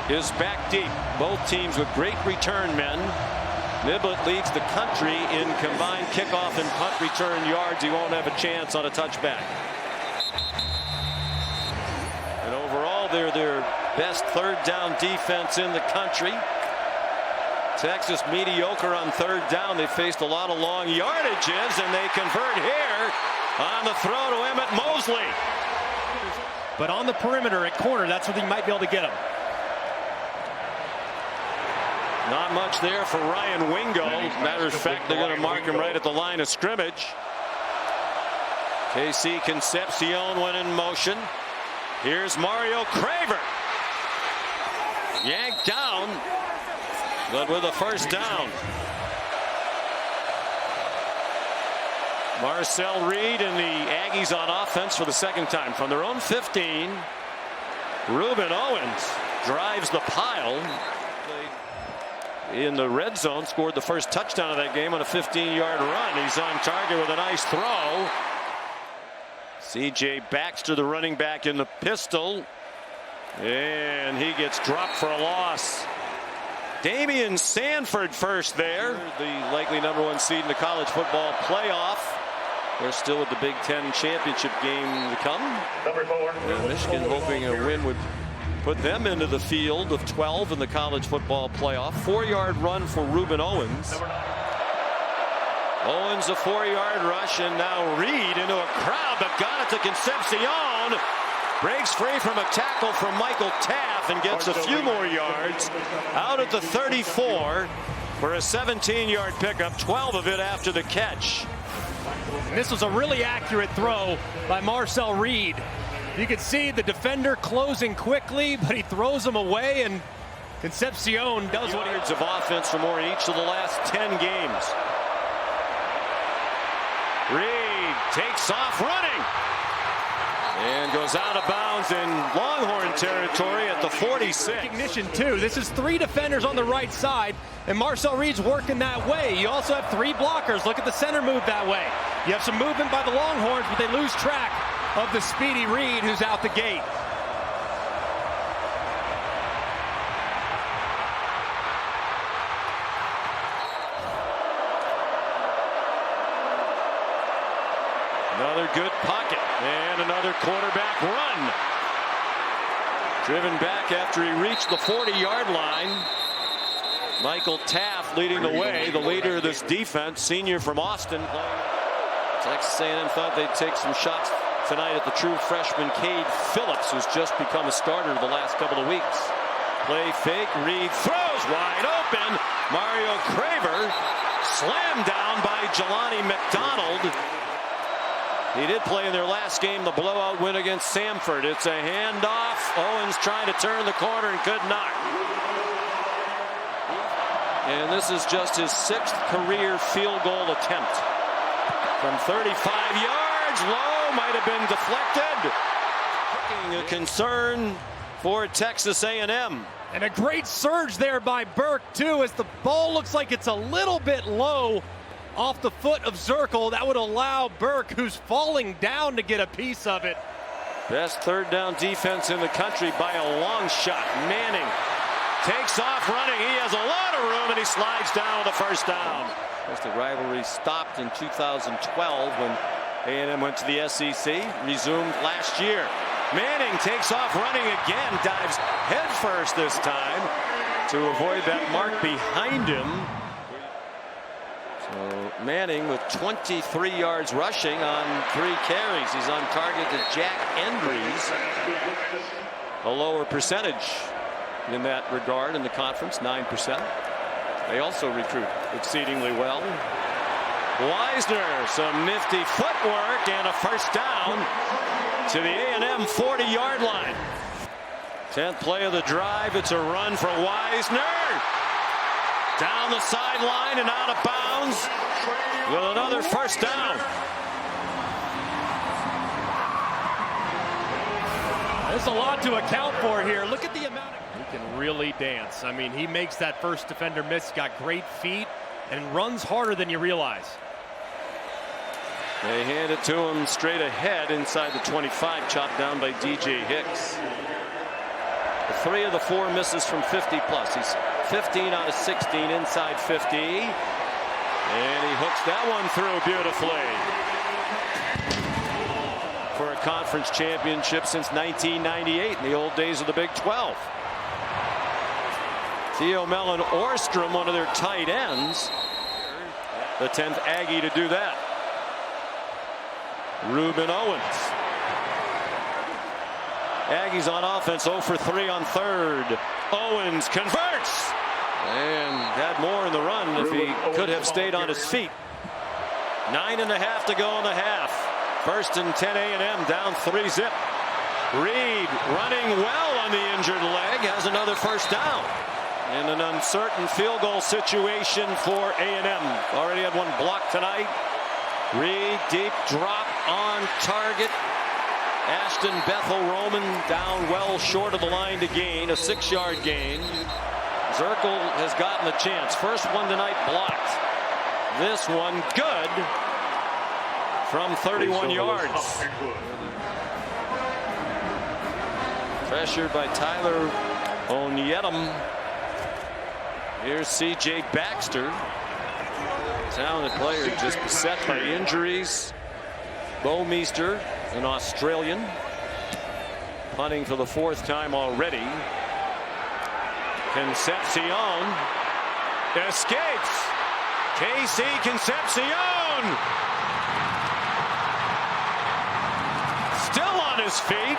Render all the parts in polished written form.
is back deep. Both teams with great return men. Niblett leads the country in combined kickoff and punt return yards. He won't have a chance on a touchback. And overall, they're their best third down defense in the country. Texas mediocre on third down. They faced a lot of long yardages, and they convert here on the throw to Emmett Mosley. But on the perimeter at corner, that's where they might be able to get him. Not much there for Ryan Wingo. Matter of fact, they're going to mark him right at the line of scrimmage. KC Concepcion went in motion. Here's Mario Craver. Yanked down, but with a first down. Marcel Reed and the Aggies on offense for the second time from their own 15. Ruben Owens drives the pile. In the red zone, scored the first touchdown of that game on a 15-yard run. He's on target with a nice throw. C.J. Baxter, the running back, in the pistol, and he gets dropped for a loss. Damian Sanford first there, the likely #1 seed in the college football playoff. They're still with the Big Ten championship game to come. And Michigan hoping a win would put them into the field of 12 in the college football playoff. 4-yard run for Ruben Owens. Owens a 4-yard rush, and now Reed into a crowd, but got it to Concepcion. Breaks free from a tackle from Michael Taff and gets a few more yards out at the 34 for a 17-yard pickup, 12 of it after the catch. And this was a really accurate throw by Marcel Reed. You can see the defender closing quickly, but he throws him away, and Concepcion does what he yards of offense for more in each of the last 10 games. Reed takes off running and goes out of bounds in Longhorn territory at the 46. Recognition too. This is 3 defenders on the right side, and Marcel Reed's working that way. You also have 3 blockers. Look at the center move that way. You have some movement by the Longhorns, but they lose track of the speedy Reed, who's out the gate. Another good pocket and another quarterback run. Driven back after he reached the 40-yard line. Michael Taff leading the way, the leader of this defense, senior from Austin. Texas A&M thought they'd take some shots tonight at the true freshman Cade Phillips, who's just become a starter the last couple of weeks. Play fake, Reed throws wide open. Mario Craver slammed down by Jelani McDonald. He did play in their last game, the blowout win against Samford. It's a handoff. Owens trying to turn the corner and could not. And this is just his 6th career field goal attempt. From 35 yards, low. Might have been deflected. A concern for Texas A&M. And a great surge there by Burke too, as the ball looks like it's a little bit low off the foot of Zirkle. That would allow Burke, who's falling down, to get a piece of it. Best third down defense in the country by a long shot. Manning takes off running. He has a lot of room, and he slides down with a first down. The rivalry stopped in 2012 when A&M went to the SEC, resumed last year. Manning takes off running again, dives headfirst this time to avoid that mark behind him. So Manning with 23 yards rushing on 3 carries. He's on target to Jack Endries. A lower percentage in that regard in the conference, 9%. They also recruit exceedingly well. Wisner, some nifty footwork and a first down to the A&M 40-yard line. 10th play of the drive. It's a run for Wisner. Down the sideline and out of bounds with another first down. There's a lot to account for here. Look at the amount of... He can really dance. I mean, he makes that first defender miss. Got great feet and runs harder than you realize. They hand it to him straight ahead inside the 25, chopped down by DJ Hicks. The 3 of the 4 misses from 50 plus. He's 15 out of 16 inside 50. And he hooks that one through beautifully. For a conference championship since 1998 in the old days of the Big 12. Theo Mellon Orstrom, one of their tight ends, the 10th Aggie to do that. Ruben Owens. Aggies on offense 0 for 3 on third. Owens converts and had more in the run if he could have stayed on his feet. 9.5 to go in the half. First and 10 A&M down 3-zip. Reed running well on the injured leg has another first down. In an uncertain field goal situation for A&M. Already had one block tonight. Reed deep drop on target. Ashton Bethel Roman down well short of the line to gain. A 6-yard gain. Zirkle has gotten the chance. First one tonight blocked. This one good from 31 yards. Pressured by Tyler Onyedum. Here's C.J. Baxter. Talented player, just beset by injuries. Bo Meester, an Australian, punting for the 4th time already. Concepcion escapes. Casey Concepcion still on his feet.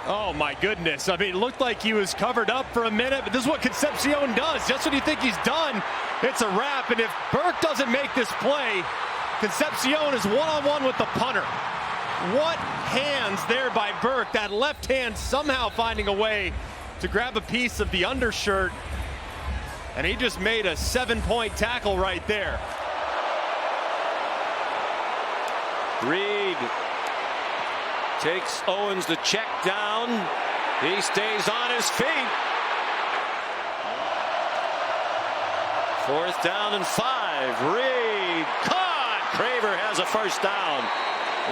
Oh my goodness. I mean, it looked like he was covered up for a minute, but this is what Concepcion does. Just when you think he's done, it's a wrap. And if Burke doesn't make this play, Concepcion is one-on-one with the punter. What hands there by Burke. That left hand somehow finding a way to grab a piece of the undershirt. And he just made a 7-point tackle right there. Reed takes Owens the check down. He stays on his feet. 4th down and 5. Reed caught. Craver has a first down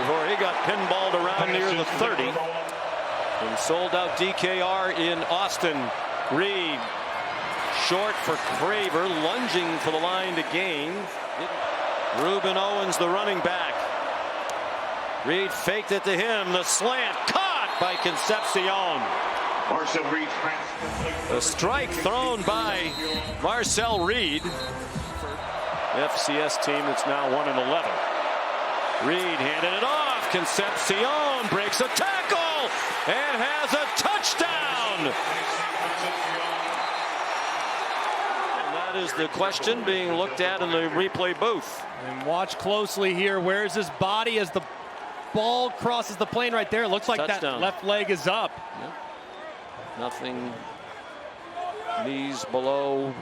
before he got pinballed around near the 30. And sold out DKR in Austin. Reed short for Craver, lunging for the line to gain. Ruben Owens, the running back. Reed faked it to him. The slant caught by Concepcion. Marcel Reed. A strike thrown by Marcel Reed. FCS team that's now 1-11. Reed handed it off. Concepcion breaks a tackle and has a touchdown. And that is the question being looked at in the replay booth. And watch closely here. Where's his body as the ball crosses the plane right there? It looks like Touchdown. that left leg is up. Yep. Nothing, knees below,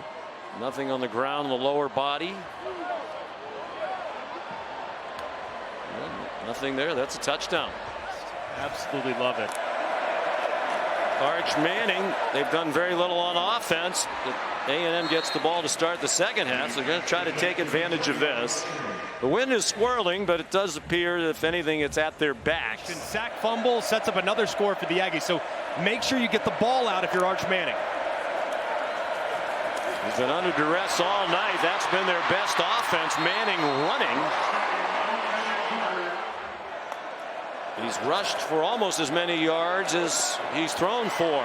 nothing on the ground, the lower body. Nothing there. That's a touchdown. Absolutely love it. Arch Manning, they've done very little on offense. A&M gets the ball to start the second half, so they're going to try to take advantage of this. The wind is swirling, but it does appear that if anything, it's at their backs. Sack fumble sets up another score for the Aggies, so make sure you get the ball out if you're Arch Manning. He's been under duress all night. That's been their best offense. Manning running. He's rushed for almost as many yards as he's thrown for.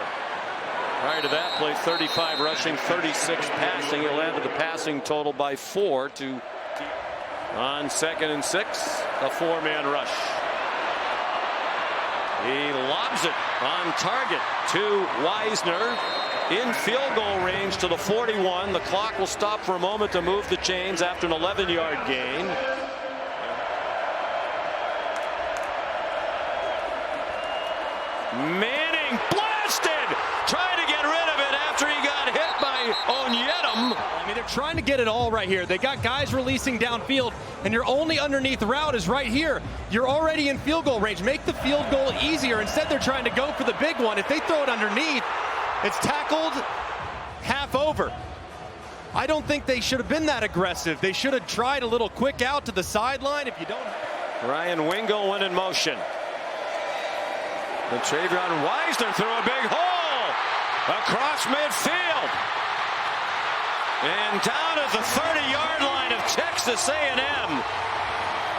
Prior to that, played 35 rushing, 36 passing. He'll add to the passing total by 4 to on 2nd and 6, a 4-man rush. He lobs it on target to Wisner in field goal range to the 41. The clock will stop for a moment to move the chains after an 11-yard gain. Manning blasted, trying to get rid of it after he got hit by Onyedum. I mean, they're trying to get it all right here. They got guys releasing downfield, and your only underneath route is right here. You're already in field goal range. Make the field goal easier. Instead, they're trying to go for the big one. If they throw it underneath, it's tackled half over. I don't think they should have been that aggressive. They should have tried a little quick out to the sideline. If you don't. Ryan Wingo went in motion. Quintrevion Wisner threw a big hole. across midfield. And down at the 30-yard line of Texas A&M.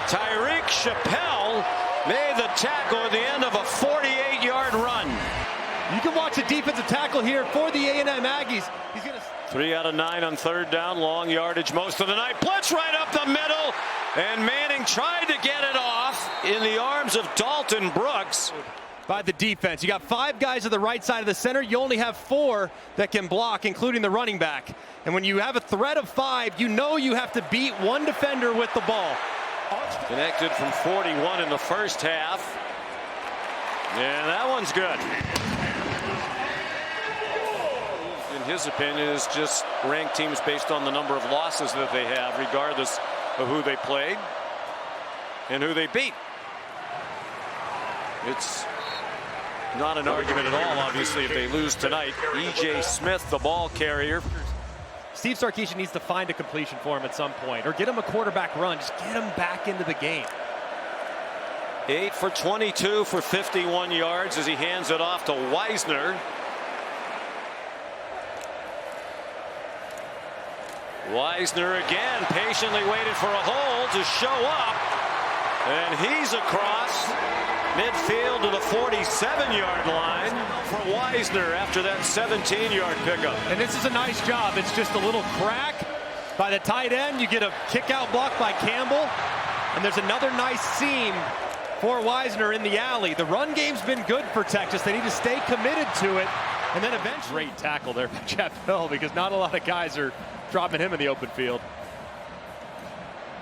Tyreek Chappelle made the tackle at the end of a 48-yard run. You can watch a defensive tackle here for the A&M Aggies. He's going to 3 out of 9 on third down, long yardage most of the night. Blitz right up the middle, and Manning tried to get it off in the arms of Dalton Brooks. By the defense. You got 5 guys at the right side of the center. You only have 4 that can block, including the running back. And when you have a threat of 5, you know you have to beat one defender with the ball. Connected from 41 in the first half. And that one's good. In his opinion, is just rank teams based on the number of losses that they have, regardless of who they played and who they beat. It's not an argument at all, obviously, if they lose tonight. E.J. Smith, the ball carrier. Steve Sarkisian needs to find a completion for him at some point, or get him a quarterback run. Just get him back into the game. 8 for 22 for 51 yards as he hands it off to Wisner. Wisner again patiently waited for a hole to show up, and he's across midfield to the 47-yard line for Wisner after that 17-yard pickup. And this is a nice job. It's just a little crack by the tight end. You get a kick-out block by Campbell, and there's another nice seam for Wisner in the alley. The run game's been good for Texas. They need to stay committed to it, and then eventually great tackle there by Jeff Hill, because not a lot of guys are dropping him in the open field.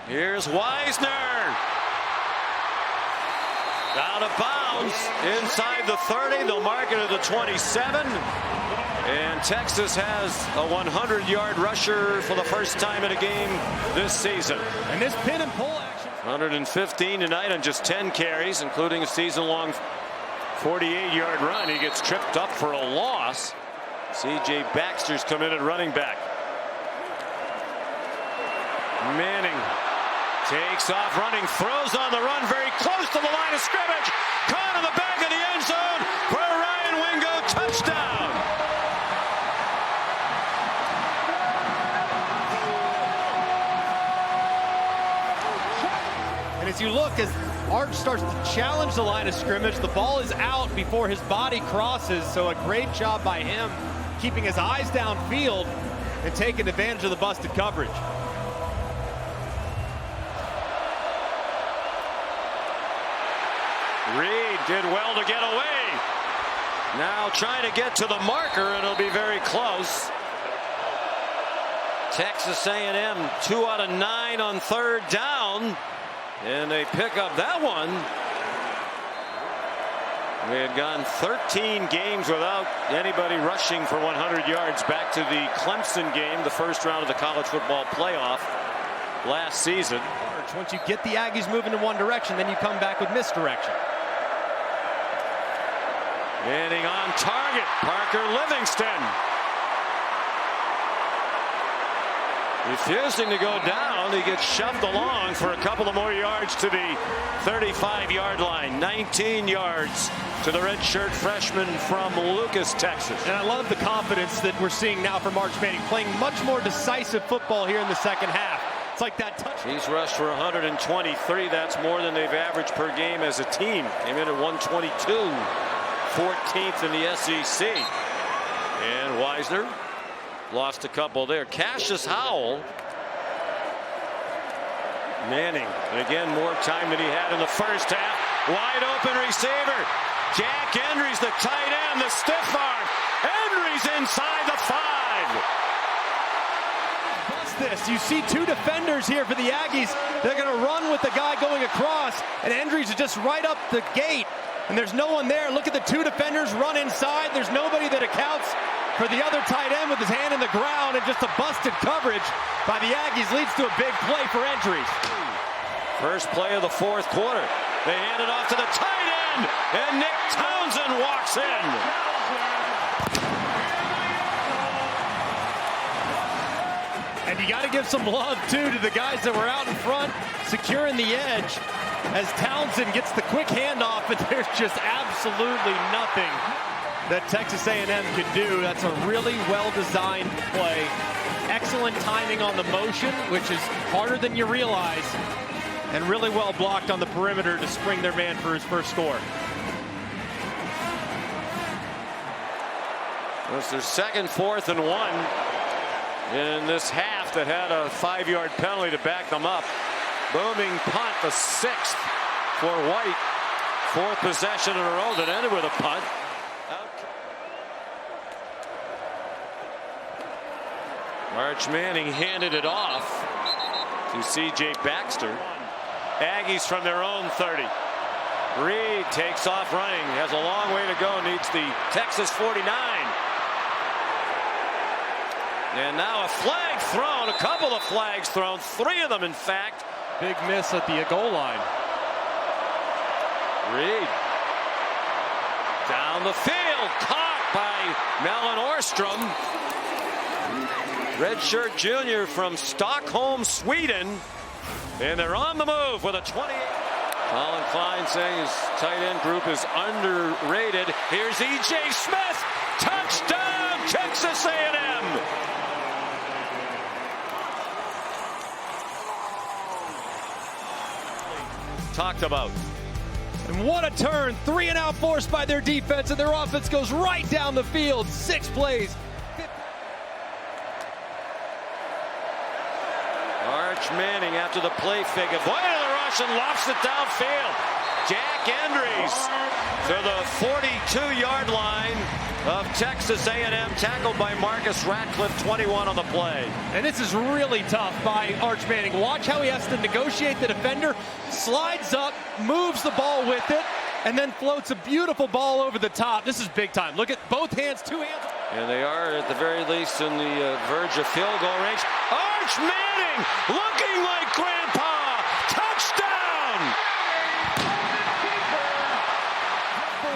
Here's Wisner. Out of bounds inside the 30. They'll mark it at the 27. And Texas has a 100-yard rusher for the first time in a game this season. And this pin and pull action. 115 tonight on just 10 carries, including a season-long 48-yard run. He gets tripped up for a loss. C.J. Baxter's committed running back. Manning takes off running, throws on the run, very close to the line of scrimmage. Caught in the back of the end zone for a Ryan Wingo touchdown. And as you look, as Arch starts to challenge the line of scrimmage, the ball is out before his body crosses. So a great job by him keeping his eyes downfield and taking advantage of the busted coverage. Reed did well to get away. Now trying to get to the marker, and it'll be very close. Texas A&M 2 out of 9 on third down, and they pick up that one. We had gone 13 games without anybody rushing for 100 yards back to the Clemson game, the first round of the college football playoff last season. Once you get the Aggies moving in one direction, then you come back with misdirection. Manning on target. Parker Livingston refusing to go down. He gets shoved along for a couple of more yards to the 35-yard line. 19 yards to the redshirt freshman from Lucas, Texas. And I love the confidence that we're seeing now from Arch Manning, playing much more decisive football here in the second half. It's like that touch. He's rushed for 123. That's more than they've averaged per game as a team. Came in at 122. 14th in the SEC. And Wisner lost a couple there. Cassius Howell. Manning, and again, more time than he had in the first half. Wide open receiver. Jack Endry's the tight end, the stiff arm. Endry's inside the 5. This. You see 2 defenders here for the Aggies. They're going to run with the guy going across, and Endry's is just right up the gate, and there's no one there. Look at the 2 defenders run inside. There's nobody that accounts for the other tight end with his hand in the ground, and just a busted coverage by the Aggies leads to a big play for Endry's. First play of the fourth quarter. They hand it off to the tight end, and Nick Townsend walks in. And you got to give some love, too, to the guys that were out in front, securing the edge, as Townsend gets the quick handoff, and there's just absolutely nothing that Texas A&M can do. That's a really well-designed play. Excellent timing on the motion, which is harder than you realize, and really well blocked on the perimeter to spring their man for his first score. It's their second, 4th and 1 in this half that had a 5-yard penalty to back them up. Booming punt, the 6th for White. 4th possession in a row that ended with a punt. Arch Manning handed it off to C.J. Baxter. Aggies from their own 30. Reed takes off running, has a long way to go, needs the Texas 49. And now a flag thrown, a couple of flags thrown, 3 of them in fact. Big miss at the goal line. Reed down the field, caught by Mellon Orstrom. Redshirt junior from Stockholm, Sweden. And they're on the move with a 28. Colin Klein saying his tight end group is underrated. Here's E.J. Smith. Touchdown, Texas A&M. Talked about. And what a turn. 3 and out forced by their defense, and their offense goes right down the field. 6 plays. Arch Manning after the play fake. Avoided the rush and lofts it downfield. Jack Endries to the 42-yard line of Texas A&M, tackled by Marcus Ratcliffe, 21 on the play. And this is really tough by Arch Manning. Watch how he has to negotiate the defender, slides up, moves the ball with it, and then floats a beautiful ball over the top. This is big time. Look at both hands, 2 hands. And they are, at the very least, in the verge of field goal range. Arch Manning looking like Grandpa. Touchdown!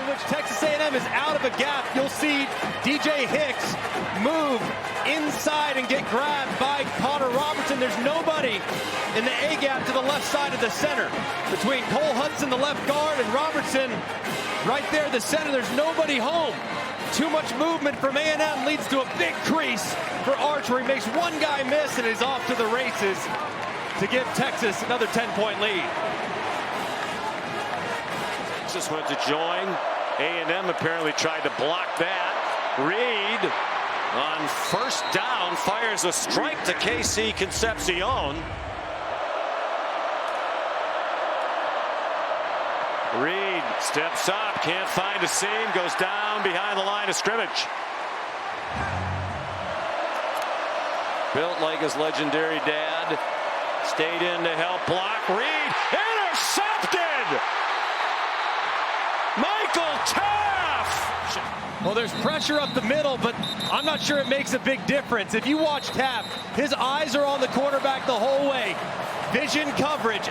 In which Texas A&M is out of a gap. You'll see DJ Hicks move inside and get grabbed by Connor Robertson. There's nobody in the A gap to the left side of the center. Between Cole Hudson, the left guard, and Robertson right there, the center, there's nobody home. Too much movement from A&M leads to a big crease for Arch, where he makes one guy miss and is off to the races to give Texas another 10-point lead. Texas went to join. A&M apparently tried to block that. Reed on first down fires a strike to KC Concepcion. Reed steps up, can't find a seam, goes down behind the line of scrimmage. Built like his legendary dad. Stayed in to help block. Reed intercepted! Michael Taff! Well, there's pressure up the middle, but I'm not sure it makes a big difference. If you watch Taff, his eyes are on the quarterback the whole way. Vision coverage.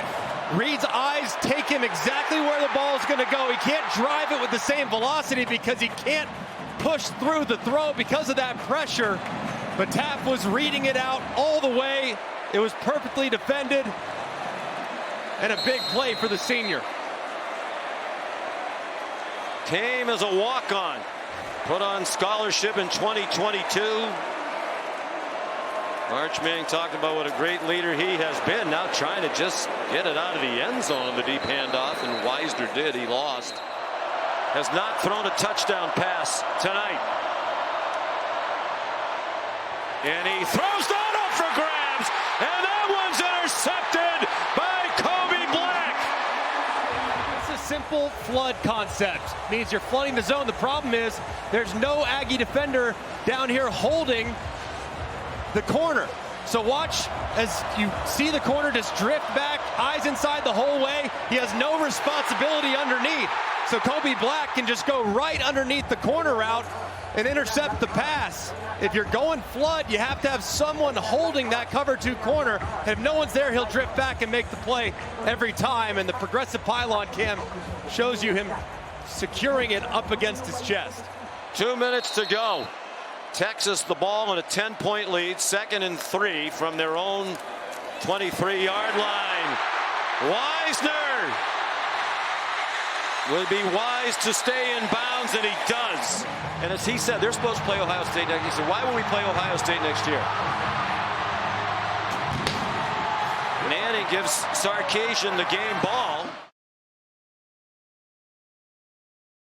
Reed's eyes take him exactly where the ball is going to go. He can't drive it with the same velocity because he can't push through the throw because of that pressure. But Taff was reading it out all the way. It was perfectly defended. And a big play for the senior. Came as a walk-on. Put on scholarship in 2022. Arch Manning talked about what a great leader he has been. Now trying to just get it out of the end zone on the deep handoff, and Wisner did. He lost. Has not thrown a touchdown pass tonight. And he throws that up for grabs, and that one's intercepted by Kobe Black. It's a simple flood concept. It means you're flooding the zone. The problem is there's no Aggie defender down here holding the corner. So watch as you see the corner just drift back, eyes inside the whole way. He has no responsibility underneath. So Kobe Black can just go right underneath the corner route and intercept the pass. If you're going flood, you have to have someone holding that cover 2 corner. If no one's there, he'll drift back and make the play every time. And the progressive pylon cam shows you him securing it up against his chest. 2 minutes to go. Texas the ball in a 10-point lead, 2nd and 3 from their own 23-yard line. Wisner would be wise to stay in bounds, and he does. And as he said, they're supposed to play Ohio State next year. He said, why would we play Ohio State next year? Manning gives Sarkisian the game ball.